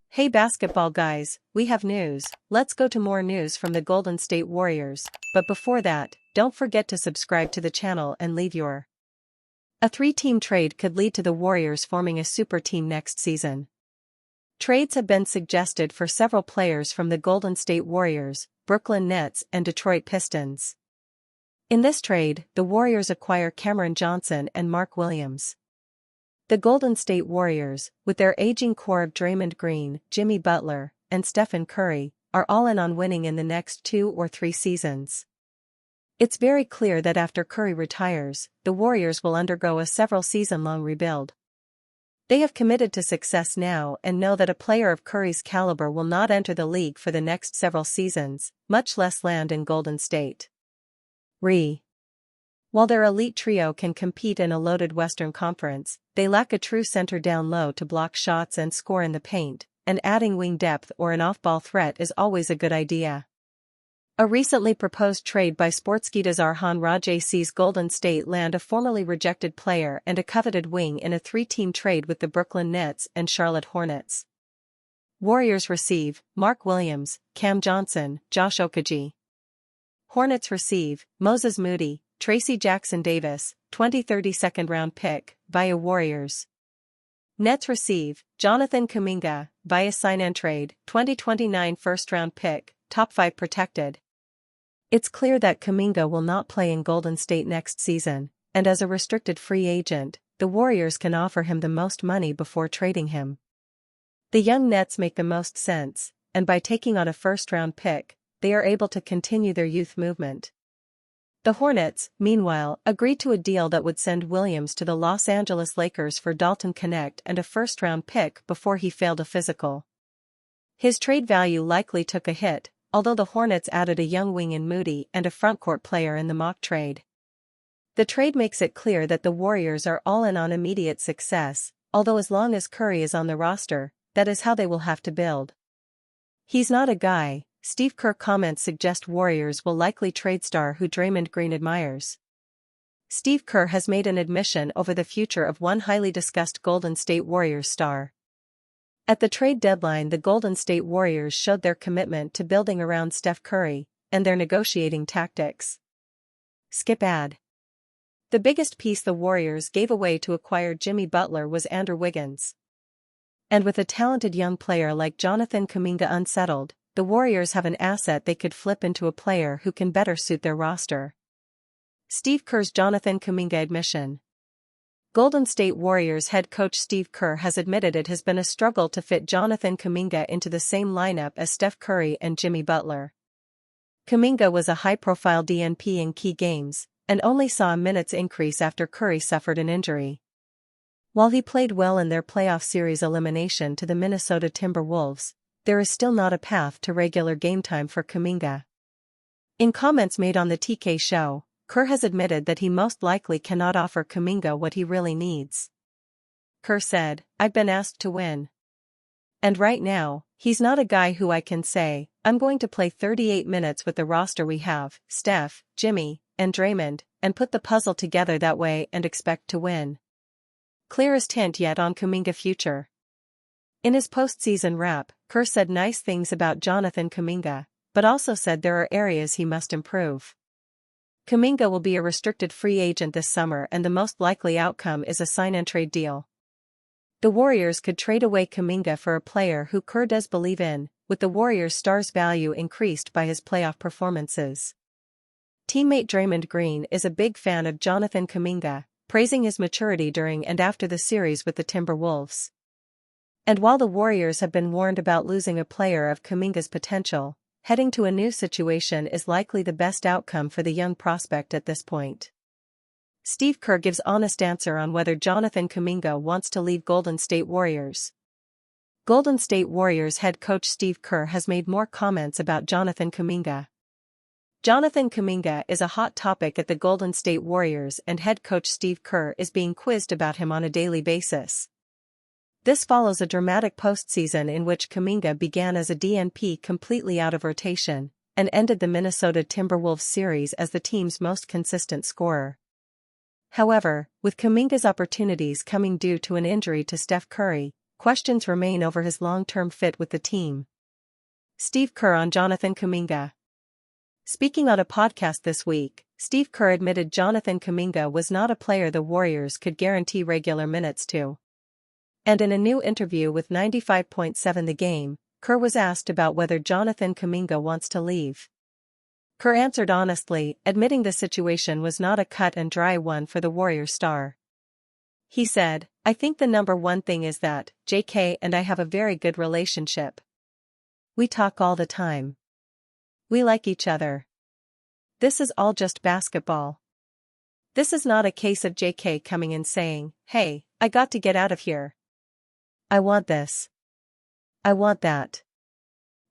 Hey basketball guys, we have news. Let's go to more news from the Golden State Warriors, but before that, don't forget to subscribe to the channel and leave your. A three-team trade could lead to the Warriors forming a super team next season. Trades have been suggested for several players from the Golden State Warriors, Brooklyn Nets and Detroit Pistons. In this trade, the Warriors acquire Cameron Johnson and Mark Williams. The Golden State Warriors, with their aging core of Draymond Green, Jimmy Butler, and Stephen Curry, are all in on winning in the next 2 or 3 seasons. It's very clear that after Curry retires, the Warriors will undergo a several-season-long rebuild. They have committed to success now and know that a player of Curry's caliber will not enter the league for the next several seasons, much less land in Golden State. While their elite trio can compete in a loaded Western Conference, they lack a true center down low to block shots and score in the paint, and adding wing depth or an off-ball threat is always a good idea. A recently proposed trade by Sportskeeda's Arhan Rajay sees Golden State land a formerly rejected player and a coveted wing in a 3-team trade with the Brooklyn Nets and Charlotte Hornets. Warriors receive Mark Williams, Cam Johnson, Josh Okogie. Hornets receive Moses Moody, Tracy Jackson-Davis, 2030 second-round pick, via Warriors. Nets receive Jonathan Kuminga, via sign-and-trade, 2029 first-round pick, top 5 protected. It's clear that Kuminga will not play in Golden State next season, and as a restricted free agent, the Warriors can offer him the most money before trading him. The young Nets make the most sense, and by taking on a first-round pick, they are able to continue their youth movement. The Hornets, meanwhile, agreed to a deal that would send Williams to the Los Angeles Lakers for Dalton Knecht and a first-round pick before he failed a physical. His trade value likely took a hit, although the Hornets added a young wing in Moody and a frontcourt player in the mock trade. The trade makes it clear that the Warriors are all in on immediate success, although as long as Curry is on the roster, that is how they will have to build. He's not a guy. Steve Kerr comments suggest Warriors will likely trade star who Draymond Green admires. Steve Kerr has made an admission over the future of one highly discussed Golden State Warriors star. At the trade deadline, the Golden State Warriors showed their commitment to building around Steph Curry and their negotiating tactics. Skip ad. The biggest piece the Warriors gave away to acquire Jimmy Butler was Andrew Wiggins. And with a talented young player like Jonathan Kuminga unsettled, the Warriors have an asset they could flip into a player who can better suit their roster. Steve Kerr's Jonathan Kuminga admission. Golden State Warriors head coach Steve Kerr has admitted it has been a struggle to fit Jonathan Kuminga into the same lineup as Steph Curry and Jimmy Butler. Kuminga was a high-profile DNP in key games, and only saw a minutes increase after Curry suffered an injury. While he played well in their playoff series elimination to the Minnesota Timberwolves, there is still not a path to regular game time for Kuminga. In comments made on the TK show, Kerr has admitted that he most likely cannot offer Kuminga what he really needs. Kerr said, "I've been asked to win. And right now, he's not a guy who I can say, I'm going to play 38 minutes with the roster we have, Steph, Jimmy, and Draymond, and put the puzzle together that way and expect to win." Clearest hint yet on Kuminga future. In his postseason wrap, Kerr said nice things about Jonathan Kuminga, but also said there are areas he must improve. Kuminga will be a restricted free agent this summer and the most likely outcome is a sign-and-trade deal. The Warriors could trade away Kuminga for a player who Kerr does believe in, with the Warriors' star's value increased by his playoff performances. Teammate Draymond Green is a big fan of Jonathan Kuminga, praising his maturity during and after the series with the Timberwolves. And while the Warriors have been warned about losing a player of Kuminga's potential, heading to a new situation is likely the best outcome for the young prospect at this point. Steve Kerr gives honest answer on whether Jonathan Kuminga wants to leave Golden State Warriors. Golden State Warriors head coach Steve Kerr has made more comments about Jonathan Kuminga. Jonathan Kuminga is a hot topic at the Golden State Warriors and head coach Steve Kerr is being quizzed about him on a daily basis. This follows a dramatic postseason in which Kuminga began as a DNP completely out of rotation, and ended the Minnesota Timberwolves series as the team's most consistent scorer. However, with Kuminga's opportunities coming due to an injury to Steph Curry, questions remain over his long-term fit with the team. Steve Kerr on Jonathan Kuminga. Speaking on a podcast this week, Steve Kerr admitted Jonathan Kuminga was not a player the Warriors could guarantee regular minutes to. And in a new interview with 95.7 The Game, Kerr was asked about whether Jonathan Kuminga wants to leave. Kerr answered honestly, admitting the situation was not a cut-and-dry one for the Warriors star. He said, "I think the number one thing is that JK and I have a very good relationship. We talk all the time. We like each other. This is all just basketball. This is not a case of JK coming and saying, 'Hey, I got to get out of here. I want this. I want that.'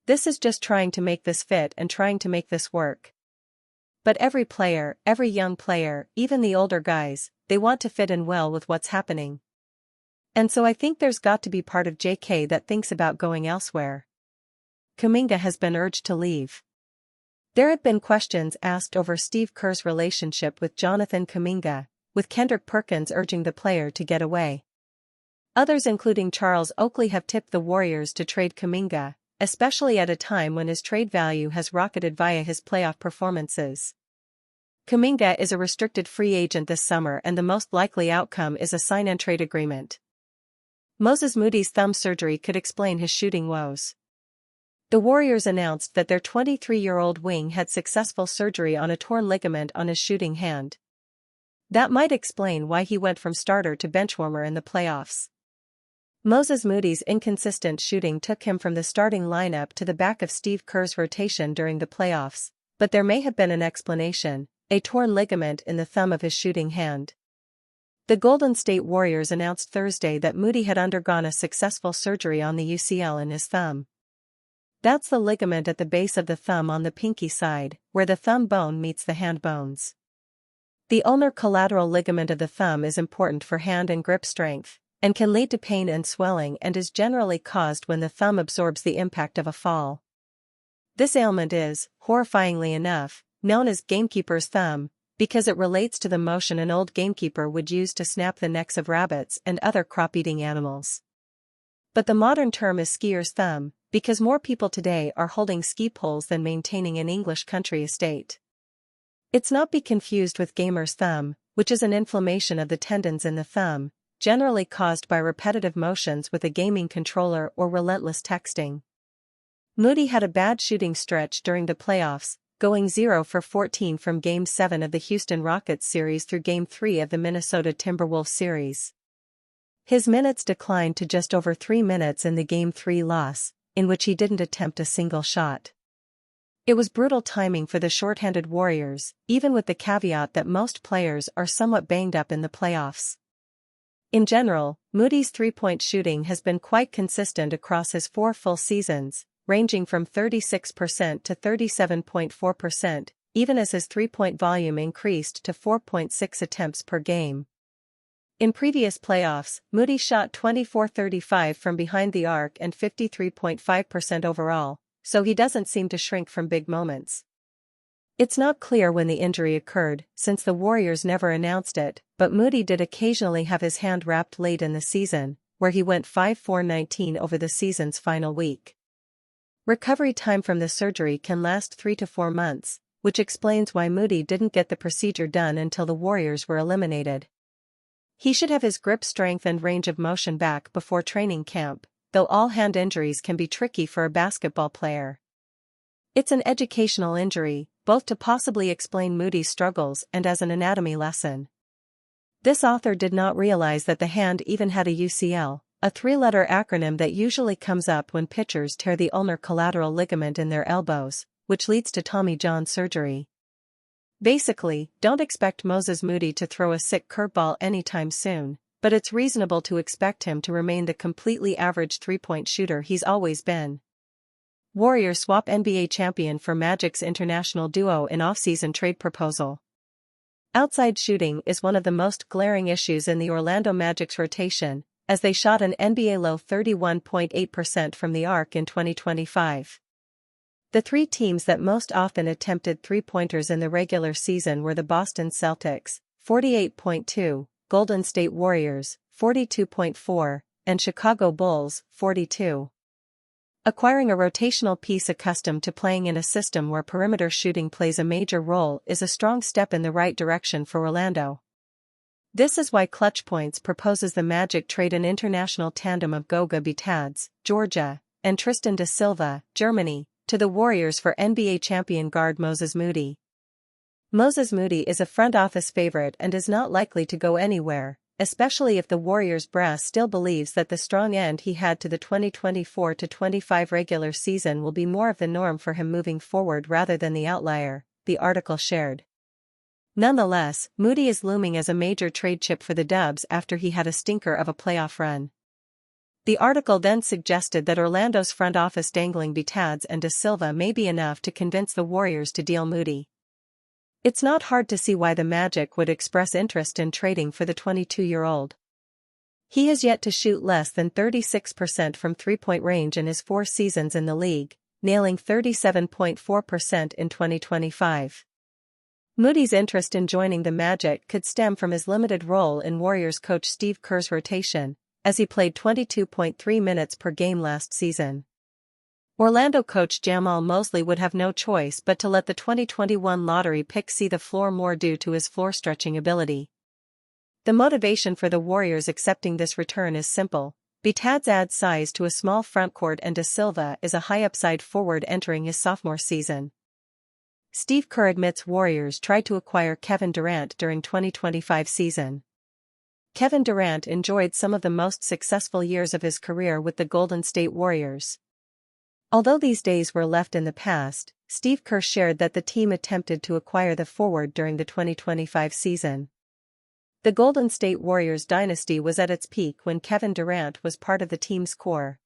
This is just trying to make this fit and trying to make this work. But every player, every young player, even the older guys, they want to fit in well with what's happening. And so I think there's got to be part of JK that thinks about going elsewhere." Kuminga has been urged to leave. There have been questions asked over Steve Kerr's relationship with Jonathan Kuminga, with Kendrick Perkins urging the player to get away. Others including Charles Oakley have tipped the Warriors to trade Kuminga, especially at a time when his trade value has rocketed via his playoff performances. Kuminga is a restricted free agent this summer and the most likely outcome is a sign-and-trade agreement. Moses Moody's thumb surgery could explain his shooting woes. The Warriors announced that their 23-year-old wing had successful surgery on a torn ligament on his shooting hand. That might explain why he went from starter to benchwarmer in the playoffs. Moses Moody's inconsistent shooting took him from the starting lineup to the back of Steve Kerr's rotation during the playoffs, but there may have been an explanation: a torn ligament in the thumb of his shooting hand. The Golden State Warriors announced Thursday that Moody had undergone a successful surgery on the UCL in his thumb. That's the ligament at the base of the thumb on the pinky side, where the thumb bone meets the hand bones. The ulnar collateral ligament of the thumb is important for hand and grip strength, and can lead to pain and swelling and is generally caused when the thumb absorbs the impact of a fall. This ailment is, horrifyingly enough, known as gamekeeper's thumb, because it relates to the motion an old gamekeeper would use to snap the necks of rabbits and other crop-eating animals. But the modern term is skier's thumb, because more people today are holding ski poles than maintaining an English country estate. It's not be confused with gamer's thumb, which is an inflammation of the tendons in the thumb, generally caused by repetitive motions with a gaming controller or relentless texting. Moody had a bad shooting stretch during the playoffs, going 0 for 14 from Game 7 of the Houston Rockets series through Game 3 of the Minnesota Timberwolves series. His minutes declined to just over 3 minutes in the Game 3 loss, in which he didn't attempt a single shot. It was brutal timing for the shorthanded Warriors, even with the caveat that most players are somewhat banged up in the playoffs. In general, Moody's three-point shooting has been quite consistent across his 4 full seasons, ranging from 36% to 37.4%, even as his three-point volume increased to 4.6 attempts per game. In previous playoffs, Moody shot 24-35 from behind the arc and 53.5% overall, so he doesn't seem to shrink from big moments. It's not clear when the injury occurred, since the Warriors never announced it, but Moody did occasionally have his hand wrapped late in the season, where he went 5-for-19 over the season's final week. Recovery time from the surgery can last 3 to 4 months, which explains why Moody didn't get the procedure done until the Warriors were eliminated. He should have his grip strength and range of motion back before training camp, though all hand injuries can be tricky for a basketball player. It's an educational injury, both to possibly explain Moody's struggles and as an anatomy lesson. This author did not realize that the hand even had a UCL, a 3-letter acronym that usually comes up when pitchers tear the ulnar collateral ligament in their elbows, which leads to Tommy John surgery. Basically, don't expect Moses Moody to throw a sick curveball anytime soon, but it's reasonable to expect him to remain the completely average three-point shooter he's always been. Warriors swap NBA champion for Magic's international duo in offseason trade proposal. Outside shooting is one of the most glaring issues in the Orlando Magic's rotation, as they shot an NBA low 31.8% from the arc in 2025. The 3 teams that most often attempted three-pointers in the regular season were the Boston Celtics, 48.2, Golden State Warriors, 42.4, and Chicago Bulls, 42. Acquiring a rotational piece accustomed to playing in a system where perimeter shooting plays a major role is a strong step in the right direction for Orlando. This is why Clutch Points proposes the Magic trade an international tandem of Goga Bitadze, Georgia, and Tristan da Silva, Germany, to the Warriors for NBA champion guard Moses Moody. Moses Moody is a front office favorite and is not likely to go anywhere, especially if the Warriors brass still believes that the strong end he had to the 2024-25 regular season will be more of the norm for him moving forward rather than the outlier, the article shared. Nonetheless, Moody is looming as a major trade chip for the Dubs after he had a stinker of a playoff run. The article then suggested that Orlando's front office dangling Bitadze and da Silva may be enough to convince the Warriors to deal Moody. It's not hard to see why the Magic would express interest in trading for the 22-year-old. He has yet to shoot less than 36% from three-point range in his 4 seasons in the league, nailing 37.4% in 2025. Moody's interest in joining the Magic could stem from his limited role in Warriors coach Steve Kerr's rotation, as he played 22.3 minutes per game last season. Orlando coach Jamal Mosley would have no choice but to let the 2021 lottery pick see the floor more due to his floor-stretching ability. The motivation for the Warriors accepting this return is simple. Bitadze adds size to a small frontcourt and da Silva is a high-upside forward entering his sophomore season. Steve Kerr admits Warriors tried to acquire Kevin Durant during 2025 season. Kevin Durant enjoyed some of the most successful years of his career with the Golden State Warriors. Although these days were left in the past, Steve Kerr shared that the team attempted to acquire the forward during the 2025 season. The Golden State Warriors dynasty was at its peak when Kevin Durant was part of the team's core.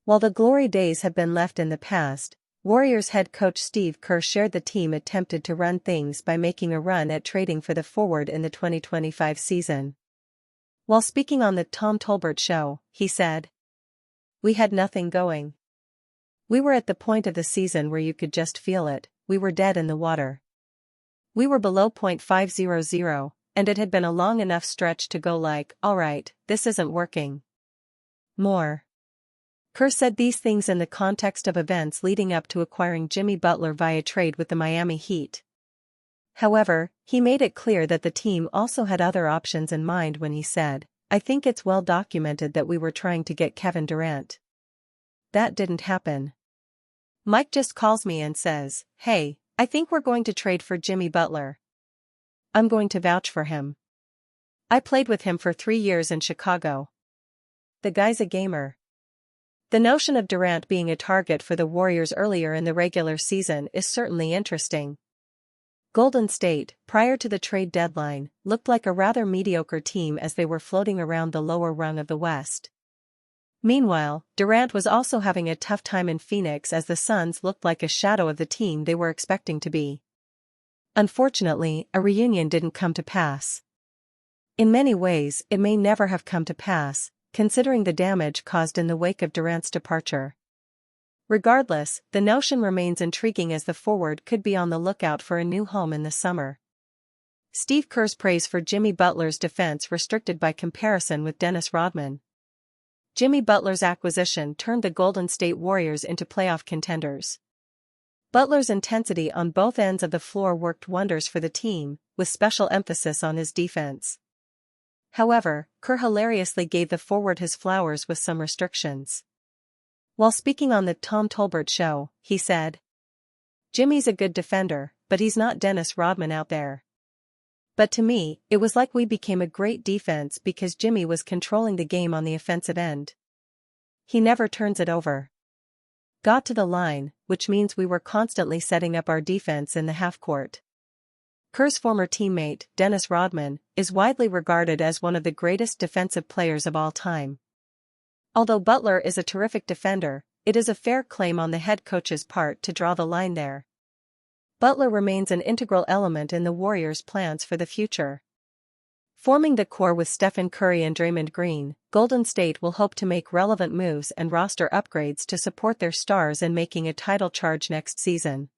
While the glory days have been left in the past, Warriors head coach Steve Kerr shared the team attempted to run things by making a run at trading for the forward in the 2025 season. While speaking on the Tom Tolbert show, he said, "We had nothing going. We were at the point of the season where you could just feel it, we were dead in the water. We were below .500, and it had been a long enough stretch to go like, alright, this isn't working. More." Kerr said these things in the context of events leading up to acquiring Jimmy Butler via trade with the Miami Heat. However, he made it clear that the team also had other options in mind when he said, "I think it's well documented that we were trying to get Kevin Durant. That didn't happen. Mike just calls me and says, 'Hey, I think we're going to trade for Jimmy Butler. I'm going to vouch for him. I played with him for 3 years in Chicago. The guy's a gamer.'" The notion of Durant being a target for the Warriors earlier in the regular season is certainly interesting. Golden State, prior to the trade deadline, looked like a rather mediocre team as they were floating around the lower rung of the West. Meanwhile, Durant was also having a tough time in Phoenix as the Suns looked like a shadow of the team they were expecting to be. Unfortunately, a reunion didn't come to pass. In many ways, it may never have come to pass, considering the damage caused in the wake of Durant's departure. Regardless, the notion remains intriguing as the forward could be on the lookout for a new home in the summer. Steve Kerr's praise for Jimmy Butler's defense restricted by comparison with Dennis Rodman. Jimmy Butler's acquisition turned the Golden State Warriors into playoff contenders. Butler's intensity on both ends of the floor worked wonders for the team, with special emphasis on his defense. However, Kerr hilariously gave the forward his flowers with some restrictions. While speaking on the Tom Tolbert show, he said, "Jimmy's a good defender, but he's not Dennis Rodman out there. But to me, it was like we became a great defense because Jimmy was controlling the game on the offensive end. He never turns it over. Got to the line, which means we were constantly setting up our defense in the half-court." Kerr's former teammate, Dennis Rodman, is widely regarded as one of the greatest defensive players of all time. Although Butler is a terrific defender, it is a fair claim on the head coach's part to draw the line there. Butler remains an integral element in the Warriors' plans for the future. Forming the core with Stephen Curry and Draymond Green, Golden State will hope to make relevant moves and roster upgrades to support their stars in making a title charge next season.